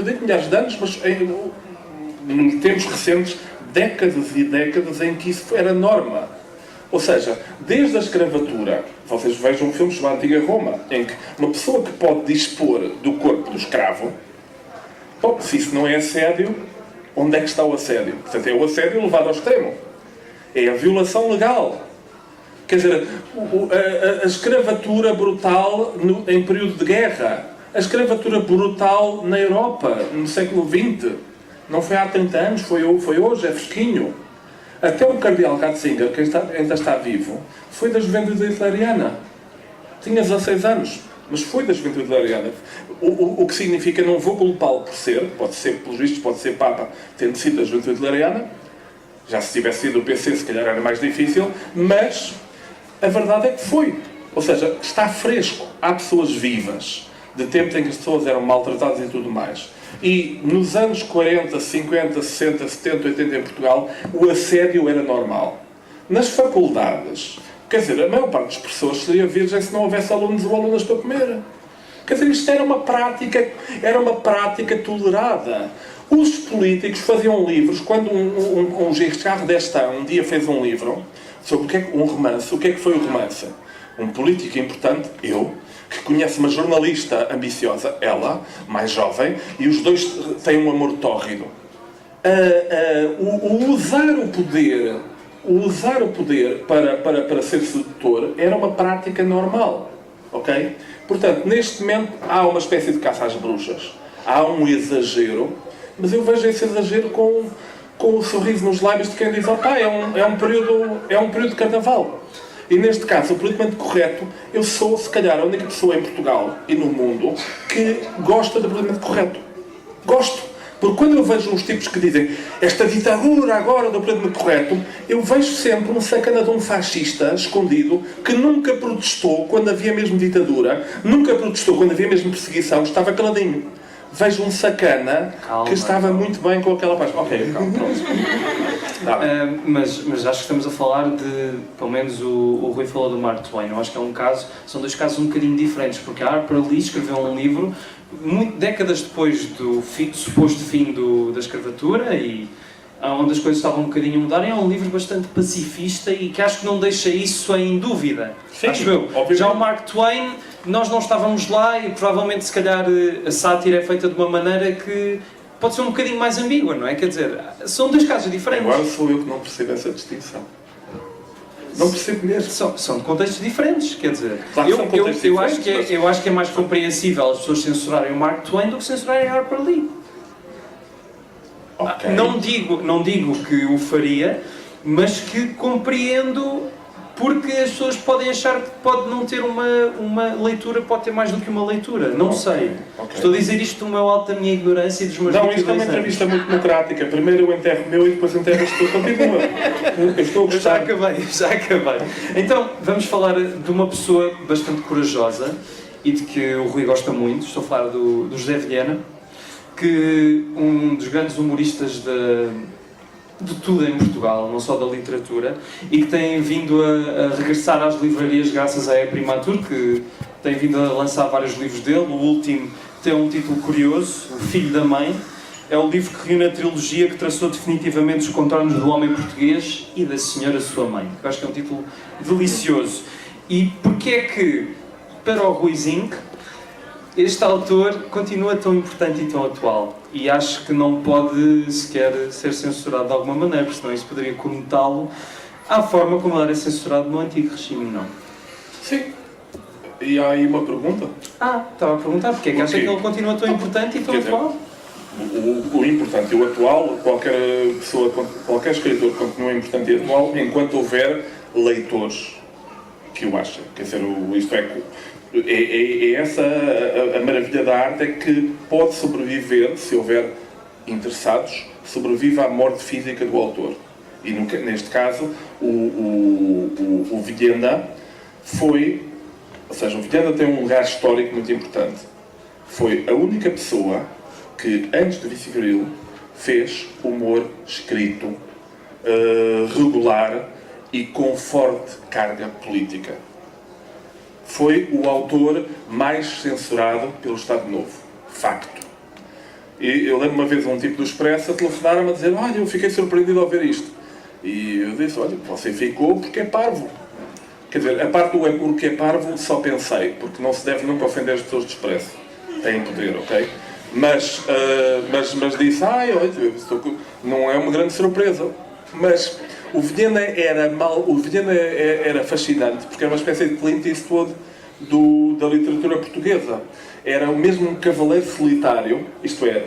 digo milhares de anos, mas em tempos recentes, décadas e décadas em que isso era norma. Ou seja, desde a escravatura, vocês vejam um filme chamado Antiga Roma, em que uma pessoa que pode dispor do corpo do escravo, se isso não é assédio, onde é que está o assédio? Portanto, é o assédio levado ao extremo. É a violação legal. Quer dizer, a escravatura brutal em período de guerra, a escravatura brutal na Europa, no século XX, não foi há 30 anos, foi hoje, é fresquinho. Até o cardeal Ratzinger, que ainda está vivo, foi da juventude hitleriana. Tinha 16 anos, mas foi da juventude hitleriana. O que significa, não vou culpá-lo por ser, pode ser, pelos vistos, pode ser Papa, tendo sido da juventude hitleriana. Já se tivesse sido o PC, se calhar era mais difícil, mas a verdade é que foi. Ou seja, está fresco. Há pessoas vivas, de tempos em que as pessoas eram maltratadas e tudo mais. E nos anos 40, 50, 60, 70, 80 em Portugal, o assédio era normal. Nas faculdades, quer dizer, a maior parte das pessoas seria virgem se não houvesse alunos ou alunas para comer. Quer dizer, isto era uma prática tolerada. Os políticos faziam livros, quando um Giscard d'Estaing um dia fez um livro sobre um romance. O que é que foi o romance? Um político importante, eu, que conhece uma jornalista ambiciosa, ela, mais jovem, e os dois têm um amor tórrido. Usar o poder para ser sedutor era uma prática normal. Ok? Portanto, neste momento há uma espécie de caça às bruxas. Há um exagero, mas eu vejo esse exagero com o sorriso nos lábios de quem diz: é um período de carnaval. E neste caso, o politicamente correto, eu sou, se calhar, a única pessoa em Portugal e no mundo que gosta do politicamente correto. Gosto. Porque quando eu vejo uns tipos que dizem esta ditadura agora do politicamente correto, eu vejo sempre um sacana de um fascista escondido que nunca protestou quando havia mesmo ditadura, nunca protestou quando havia mesmo perseguição, estava caladinho. Vejo um sacana que estava muito bem com aquela paz. Ok, calma, pronto. Mas acho que estamos a falar de, pelo menos o Rui falou do Mark Twain. Eu acho que é um caso, são dois casos um bocadinho diferentes, porque a Harper Lee escreveu um livro décadas depois do suposto fim da escravatura e onde as coisas estavam um bocadinho a mudar. É um livro bastante pacifista e que acho que não deixa isso em dúvida. Sim, acho eu. Obviamente. Já o Mark Twain, nós não estávamos lá e provavelmente, se calhar, a sátira é feita de uma maneira que pode ser um bocadinho mais ambígua, não é? Quer dizer, são dois casos diferentes. Agora sou eu que não percebo essa distinção. Não percebo mesmo. São de contextos diferentes, quer dizer. Claro que são contextos diferentes, eu acho que é mais compreensível as pessoas censurarem o Mark Twain do que censurarem a Harper Lee. Okay. Não digo que o faria, mas que compreendo, porque as pessoas podem achar que pode não ter uma leitura, pode ter mais do que uma leitura. Não sei. Okay. Estou a dizer isto do meu alto da minha ignorância e dos meus 22 anos. Não, isto é uma entrevista muito democrática. Primeiro eu enterro o meu e depois enterras tu. Continua. Eu estou a gostar. Já acabei. Então, vamos falar de uma pessoa bastante corajosa e de que o Rui gosta muito. Estou a falar do José Vilhena, que um dos grandes humoristas de tudo em Portugal, não só da literatura, e que tem vindo a regressar às livrarias graças à E-Primatur, que tem vindo a lançar vários livros dele. O último tem um título curioso, O Filho da Mãe. É o livro que reúne a trilogia que traçou definitivamente os contornos do homem português e da senhora sua mãe. Eu acho que é um título delicioso. E porquê é que, para o Ruizinho, este autor continua tão importante e tão atual? E acho que não pode sequer ser censurado de alguma maneira, porque senão isso poderia conotá-lo à forma como ele era censurado no antigo regime, não? Sim. E há aí uma pergunta? Estava a perguntar porque é que acha que ele continua tão importante e tão atual? O importante e o atual, qualquer pessoa, qualquer escritor continua importante e atual enquanto houver leitores que o achem. Quer dizer, isto é essa a maravilha da arte, é que pode sobreviver, se houver interessados, sobrevive à morte física do autor. E neste caso, o Vilhena ou seja, o Vilhena tem um lugar histórico muito importante. Foi a única pessoa que, antes de Vice-Grilo, fez humor escrito, regular e com forte carga política. Foi o autor mais censurado pelo Estado Novo. Facto. E eu lembro uma vez um tipo do Expresso a telefonar-me a dizer: olha, eu fiquei surpreendido ao ver isto. E eu disse: olha, você ficou porque é parvo. Quer dizer, a parte do é porque é parvo só pensei, porque não se deve nunca ofender as pessoas do Expresso. Têm poder, ok? Mas disse: olha, não é uma grande surpresa. Mas o Vilhena era fascinante, porque era uma espécie de Clint Eastwood da literatura portuguesa. Era o mesmo um cavaleiro solitário, isto é,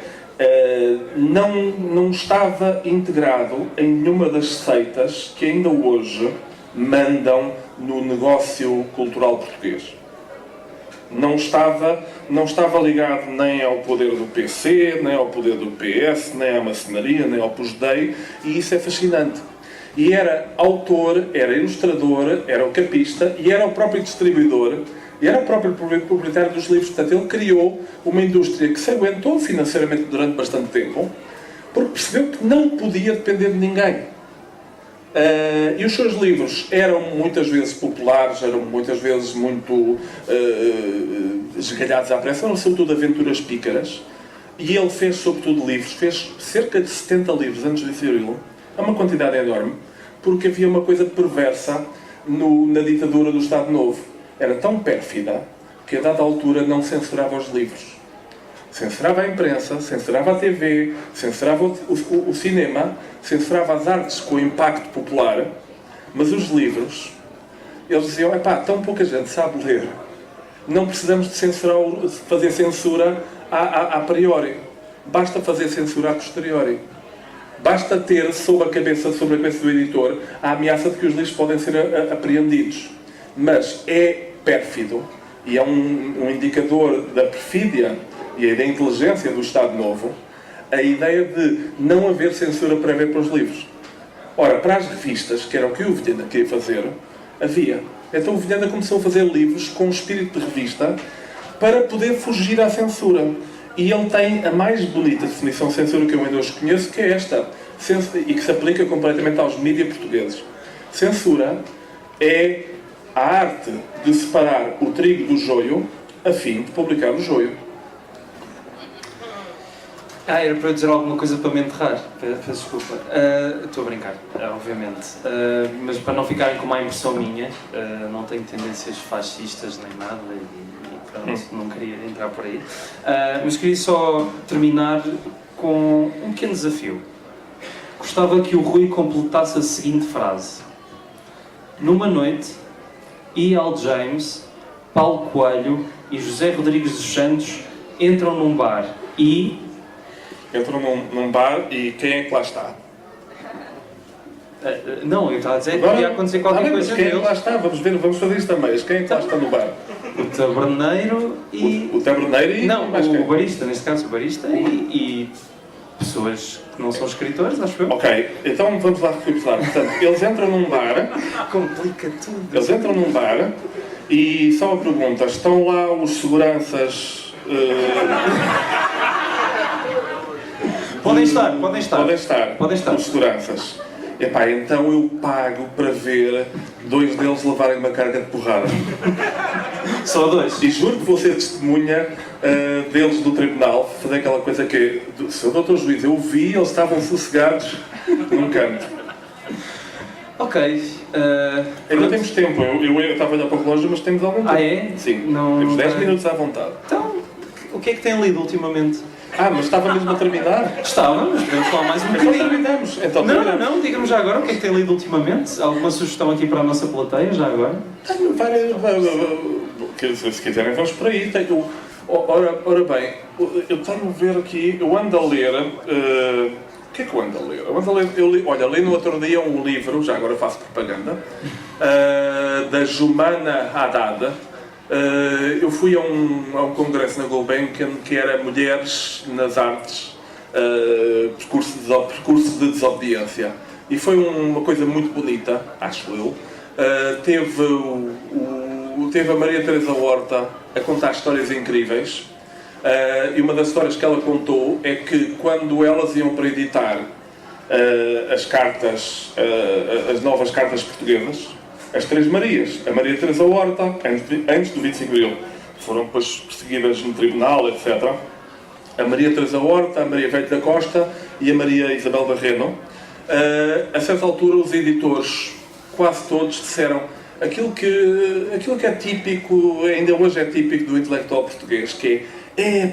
não estava integrado em nenhuma das seitas que ainda hoje mandam no negócio cultural português. Não estava ligado nem ao poder do PC, nem ao poder do PS, nem à maçonaria, nem ao Pusdei, e isso é fascinante. E era autor, era ilustrador, era o capista, e era o próprio distribuidor, e era o próprio proprietário dos livros. Portanto, ele criou uma indústria que se aguentou financeiramente durante bastante tempo, porque percebeu que não podia depender de ninguém. E os seus livros eram muitas vezes populares, eram muitas vezes muito esgalhados à pressa, eram sobretudo aventuras pícaras, e ele fez sobretudo livros, fez cerca de 70 livros antes de Cirilo, é uma quantidade enorme, porque havia uma coisa perversa na ditadura do Estado Novo. Era tão pérfida que a dada altura não censurava os livros. Censurava a imprensa, censurava a TV, censurava o cinema, censurava as artes com impacto popular, mas os livros, eles diziam: epá, tão pouca gente sabe ler, não precisamos de fazer censura a priori, basta fazer censura a posteriori. Basta ter sobre a cabeça do editor a ameaça de que os livros podem ser apreendidos. Mas é pérfido e é um indicador da perfídia e da inteligência do Estado Novo a ideia de não haver censura prévia para os livros. Ora, para as revistas, que era o que o Vilhena queria fazer, havia. Então o Vilhena começou a fazer livros com espírito de revista para poder fugir à censura. E ele tem a mais bonita definição de censura que eu ainda hoje conheço, que é esta, e que se aplica completamente aos mídias portugueses. Censura é a arte de separar o trigo do joio a fim de publicar o joio. Era para eu dizer alguma coisa para me enterrar. Peço desculpa. Estou a brincar, obviamente. Mas para não ficarem com uma impressão minha, não tenho tendências fascistas nem nada e não queria entrar por aí. Mas queria só terminar com um pequeno desafio. Gostava que o Rui completasse a seguinte frase: numa noite, E.L. James, Paulo Coelho e José Rodrigues dos Santos entram num bar e... Entram num bar e quem é que lá está? Não, eu estava a dizer que podia acontecer qualquer coisa quem deles. é que lá está? Vamos fazer isto também. Quem é que lá está no bar? O taberneiro e... O taberneiro e... Não, o barista, neste caso o barista e pessoas que não são escritores, acho eu. Ok, então vamos lá recapitular. Portanto, eles entram num bar... Complica tudo. Eles entram num bar e só uma pergunta: estão lá os seguranças... Podem estar. Podem estar. Os seguranças. Epá, então eu pago para ver dois deles levarem uma carga de porrada. Só dois. E juro que vou ser testemunha deles do tribunal, fazer aquela coisa que... Sr. Dr. Juiz, eu vi, eles estavam sossegados num canto. Ok. Ainda temos tempo. Eu estava a olhar para o relógio, mas temos algum tempo. Ah, é? Sim. Não, temos 10 minutos à vontade. Então, o que é que tem lido ultimamente? Mas estava mesmo a terminar? Estava, mas podemos falar mais um bocadinho. Então Não, diga-me já agora o que é que tem lido ultimamente. Alguma sugestão aqui para a nossa plateia, já agora? Tenho várias... Se quiserem, vamos por aí. Ora bem, eu tenho a ver aqui... Eu ando a ler... O que é que eu ando a ler? Eu ando a ler... li no outro dia um livro, já agora faço propaganda, da Jumana Haddad. Eu fui a um congresso na Gulbenkian que era Mulheres nas Artes, percurso de desobediência. E foi uma coisa muito bonita, acho eu. Teve o teve a Maria Teresa Horta a contar histórias incríveis, e uma das histórias que ela contou é que quando elas iam para editar as cartas, as novas cartas portuguesas, as Três Marias, a Maria Teresa Horta, antes do 25 de Abril, foram depois perseguidas no tribunal, etc. A Maria Teresa Horta, a Maria Velho da Costa e a Maria Isabel Barreno. A certa altura, os editores, quase todos, disseram aquilo que é típico, ainda hoje é típico do intelectual português, que é,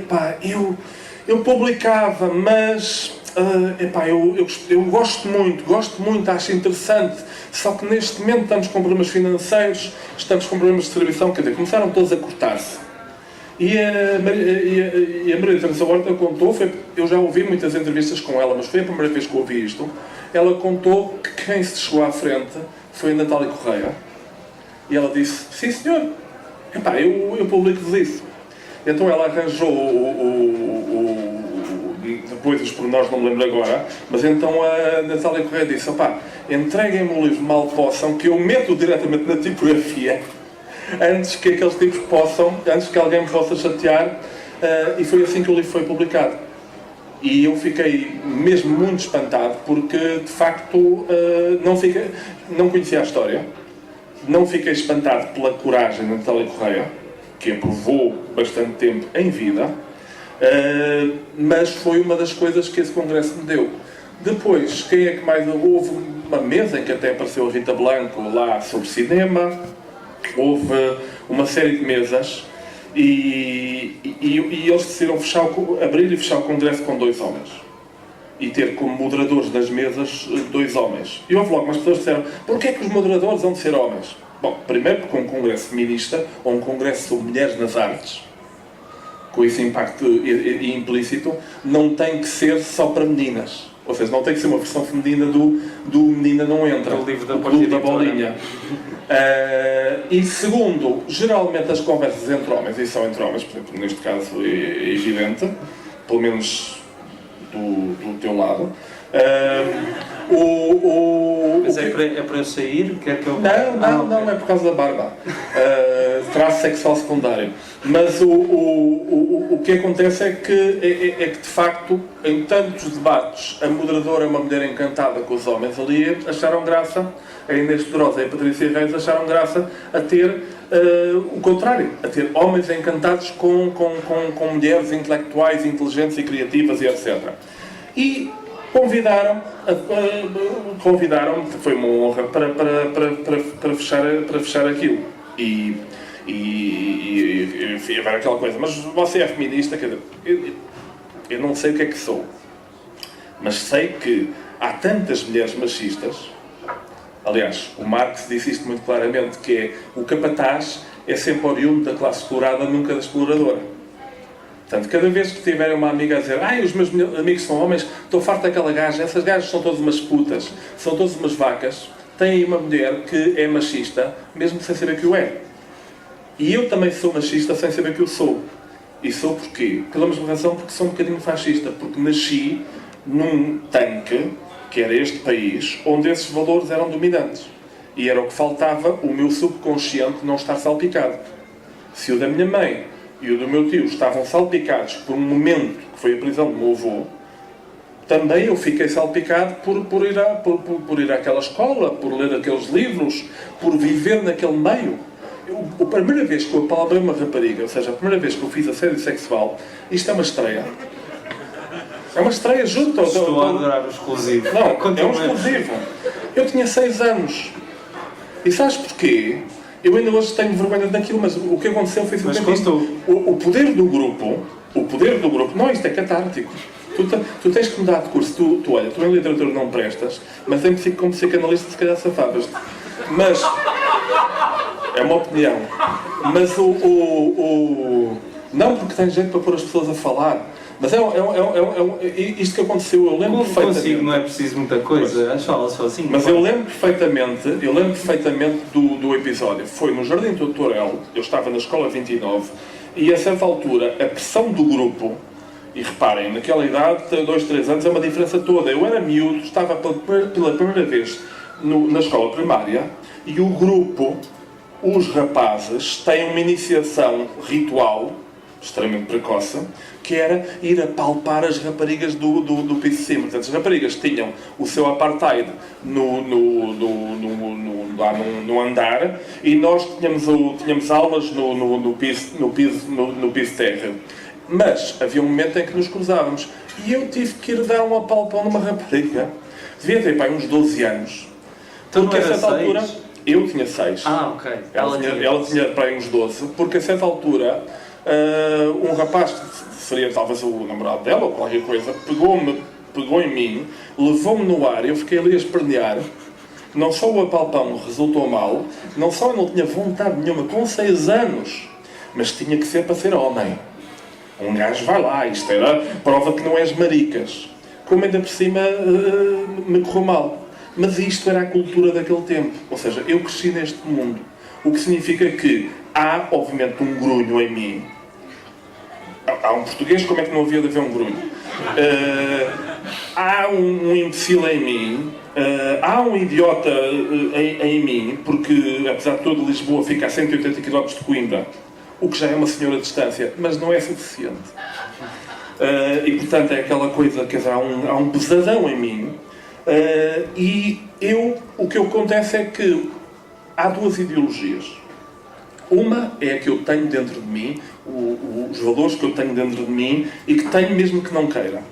eu publicava, mas eu gosto muito, acho interessante, só que neste momento estamos com problemas financeiros, estamos com problemas de distribuição, quer dizer, começaram todos a cortar-se. E a Maria Teresa Horta contou, eu já ouvi muitas entrevistas com ela, mas foi a primeira vez que ouvi isto. Ela contou que quem se chegou à frente foi a Natália Correia. E ela disse, sim senhor, eu publico-vos isso. Então ela arranjou depois os pormenores não me lembro agora, mas então a Natália Correia disse, entreguem-me o livro mal possam, que eu meto diretamente na tipografia, antes que aqueles tipos antes que alguém me possa chatear, e foi assim que o livro foi publicado. E eu fiquei mesmo muito espantado, porque de facto não conhecia a história, não fiquei espantado pela coragem da Natália Correia, que aprovou bastante tempo em vida, mas foi uma das coisas que esse congresso me deu. Depois, quem é que mais... Houve uma mesa em que até apareceu a Rita Blanco lá sobre cinema, houve uma série de mesas, e eles decidiram abrir e fechar o congresso com 2 homens. E ter como moderadores das mesas 2 homens. E houve logo umas pessoas que disseram, porquê é que os moderadores vão de ser homens? Bom, primeiro porque um congresso feminista ou um congresso sobre mulheres nas artes, com esse impacto implícito, não tem que ser só para meninas. Ou seja, não tem que ser uma versão feminina do Menina Não Entra, o livro da bolinha. E segundo, geralmente as conversas entre homens, e são entre homens, por exemplo, neste caso é evidente, pelo menos do teu lado. Mas é para eu sair? Quer que eu... Não, é por causa da barba. Traço sexual secundário. Mas o que acontece é que de facto, em tantos debates, a moderadora é uma mulher encantada com os homens ali, acharam graça, a Inês Pedrosa e a Patrícia Reis acharam graça a ter o contrário, a ter homens encantados com mulheres intelectuais, inteligentes e criativas e etc. E convidaram-me, foi uma honra para fechar aquilo. E vai aquela coisa, mas você é feminista, quer dizer, eu não sei o que é que sou, mas sei que há tantas mulheres machistas. Aliás, o Marx disse isto muito claramente, que é o capataz é sempre oriundo da classe explorada, nunca da exploradora. Portanto, cada vez que tiverem uma amiga a dizer os meus amigos são homens, estou farto daquela gaja, essas gajas são todas umas putas, são todas umas vacas, tem aí uma mulher que é machista, mesmo sem saber que o é. E eu também sou machista sem saber que eu sou. E sou porquê? Pela mesma razão, porque sou um bocadinho fascista, porque nasci num tanque, que era este país, onde esses valores eram dominantes. E era o que faltava o meu subconsciente não estar salpicado. Se o da minha mãe e o do meu tio estavam salpicados por um momento que foi a prisão do meu avô, também eu fiquei salpicado por ir àquela escola, por ler aqueles livros, por viver naquele meio. A primeira vez que eu apalpei uma rapariga, ou seja, a primeira vez que eu fiz assédio sexual, isto é uma estreia. É uma estreia junto ao... Estou a adorar o exclusivo. Não, é um exclusivo. Eu tinha 6 anos. E sabes porquê? Eu ainda hoje tenho vergonha daquilo, mas o que aconteceu foi simplesmente o poder do grupo, não, isto é catártico. Tu tens que mudar de curso, olha, tu em literatura não prestas, mas como psicanalista se calhar safavas. Mas, é uma opinião, mas não porque tem jeito para pôr as pessoas a falar, mas isto que aconteceu, eu lembro perfeitamente. Consigo, não é preciso muita coisa, fala só assim. Mas eu lembro perfeitamente do episódio. Foi no Jardim do Torel, eu estava na Escola 29, e a certa altura, a pressão do grupo, e reparem, naquela idade, 2, 3 anos, é uma diferença toda. Eu era miúdo, estava pela primeira vez na escola primária, e o grupo os rapazes têm uma iniciação ritual, extremamente precoce, que era ir apalpar as raparigas do piso de cima. Portanto, as raparigas tinham o seu apartheid no andar e nós tínhamos aulas no piso terra. Mas havia um momento em que nos cruzávamos e eu tive que ir dar um apalpão numa rapariga. Devia ter, pai, uns 12 anos. Então Porque não a era certa 6? altura, eu tinha 6. Ah, ok. Ela tinha para aí uns 12, porque a certa altura um rapaz, que seria talvez o namorado dela ou qualquer coisa, pegou em mim, levou-me no ar e eu fiquei ali a espernear. Não só o apalpão resultou mal, não só eu não tinha vontade nenhuma, com 6 anos, mas tinha que ser para ser homem. Um gajo vai lá, isto era prova que não és maricas. Como ainda por cima me correu mal. Mas isto era a cultura daquele tempo. Ou seja, eu cresci neste mundo. O que significa que há, obviamente, um grunho em mim. Há um português, como é que não havia de haver um grunho? Há um imbecil em mim. Há um idiota em mim, porque, apesar de tudo, Lisboa fica a 180 km de Coimbra, o que já é uma senhora distância, mas não é suficiente. E, portanto, é aquela coisa, quer dizer, há um pesadão em mim. E o que acontece é que há duas ideologias. Uma é a que eu tenho dentro de mim, os valores que eu tenho dentro de mim e que tenho mesmo que não queira.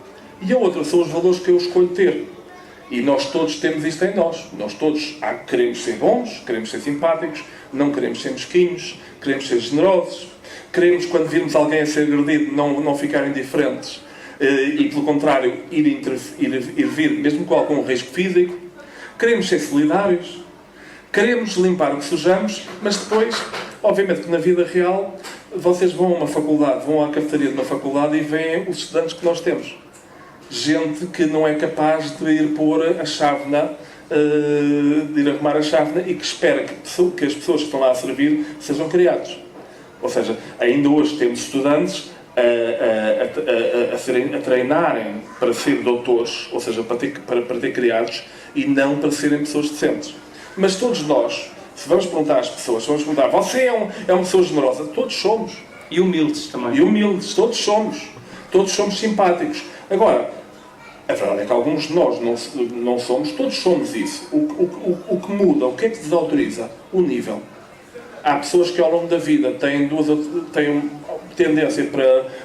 E a outra são os valores que eu escolho ter. E nós todos temos isto em nós. Nós todos queremos ser bons, queremos ser simpáticos, não queremos ser mesquinhos, queremos ser generosos, queremos, quando virmos alguém a ser agredido, não ficar indiferentes. E, pelo contrário, ir vir, mesmo com algum risco físico. Queremos ser solidários. Queremos limpar o que sujamos, mas depois, obviamente que na vida real, vocês vão a uma faculdade, vão à cafetaria de uma faculdade e veem os estudantes que nós temos. Gente que não é capaz de ir pôr a chávena, de ir arrumar a chávena e que espera que as pessoas que estão lá a servir sejam criados. Ou seja, ainda hoje temos estudantes a treinarem para ser doutores, ou seja, para ter criados, e não para serem pessoas decentes. Mas todos nós, se vamos perguntar às pessoas, se vamos perguntar, você é uma pessoa generosa? Todos somos. E humildes também. E humildes, todos somos. Todos somos simpáticos. Agora, a verdade é que alguns de nós não somos, todos somos isso. O que muda, o que é que desautoriza? O nível. Há pessoas que ao longo da vida têm tendência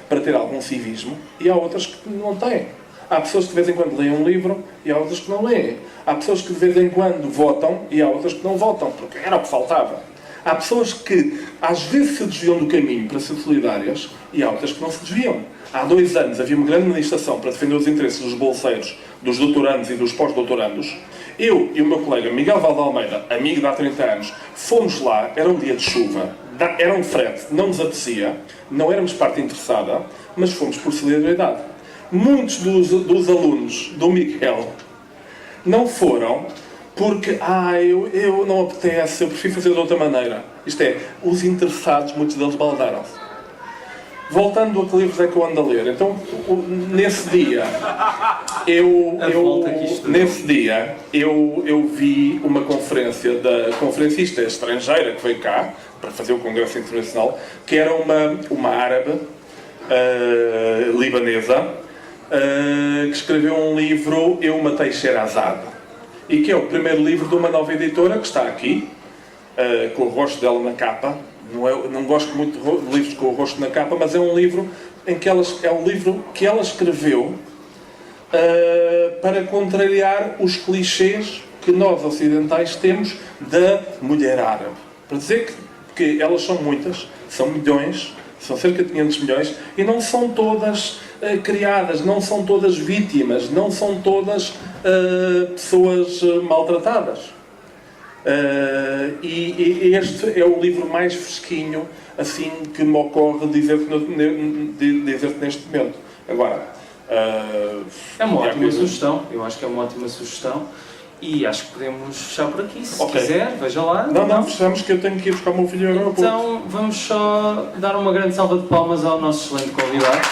para ter algum civismo e há outras que não têm. Há pessoas que de vez em quando leem um livro e há outras que não leem. Há pessoas que de vez em quando votam e há outras que não votam, porque era o que faltava. Há pessoas que às vezes se desviam do caminho para ser solidárias e há outras que não se desviam. Há 2 anos havia uma grande manifestação para defender os interesses dos bolseiros, dos doutorandos e dos pós-doutorandos. Eu e o meu colega Miguel Valde Almeida, amigo de há 30 anos, fomos lá, era um dia de chuva, era um frete, não nos apetecia, não éramos parte interessada, mas fomos por solidariedade. Muitos dos alunos do Miguel não foram porque, eu não apetece, eu prefiro fazer de outra maneira. Isto é, os interessados, muitos deles baldaram-se. Voltando a que livros é que eu ando a ler, então, nesse dia, eu vi uma conferência da conferencista estrangeira que veio cá, para fazer o Congresso Internacional, que era uma árabe, libanesa, que escreveu um livro, Eu Matei Sherazade, e que é o primeiro livro de uma nova editora, que está aqui, com o rosto dela na capa. Não gosto muito de livros com o rosto na capa, mas é um livro que ela escreveu para contrariar os clichês que nós ocidentais temos da mulher árabe. Para dizer que elas são muitas, são milhões, são cerca de 500 milhões, e não são todas criadas, não são todas vítimas, não são todas pessoas maltratadas. E este é o livro mais fresquinho, assim, que me ocorre dizer-te neste momento. Agora, é uma ótima sugestão, eu acho que é uma ótima sugestão e acho que podemos fechar por aqui, se quiser, veja lá. Não, fechamos, que eu tenho que ir buscar o meu filho ao aeroporto. Então vamos só dar uma grande salva de palmas ao nosso excelente convidado.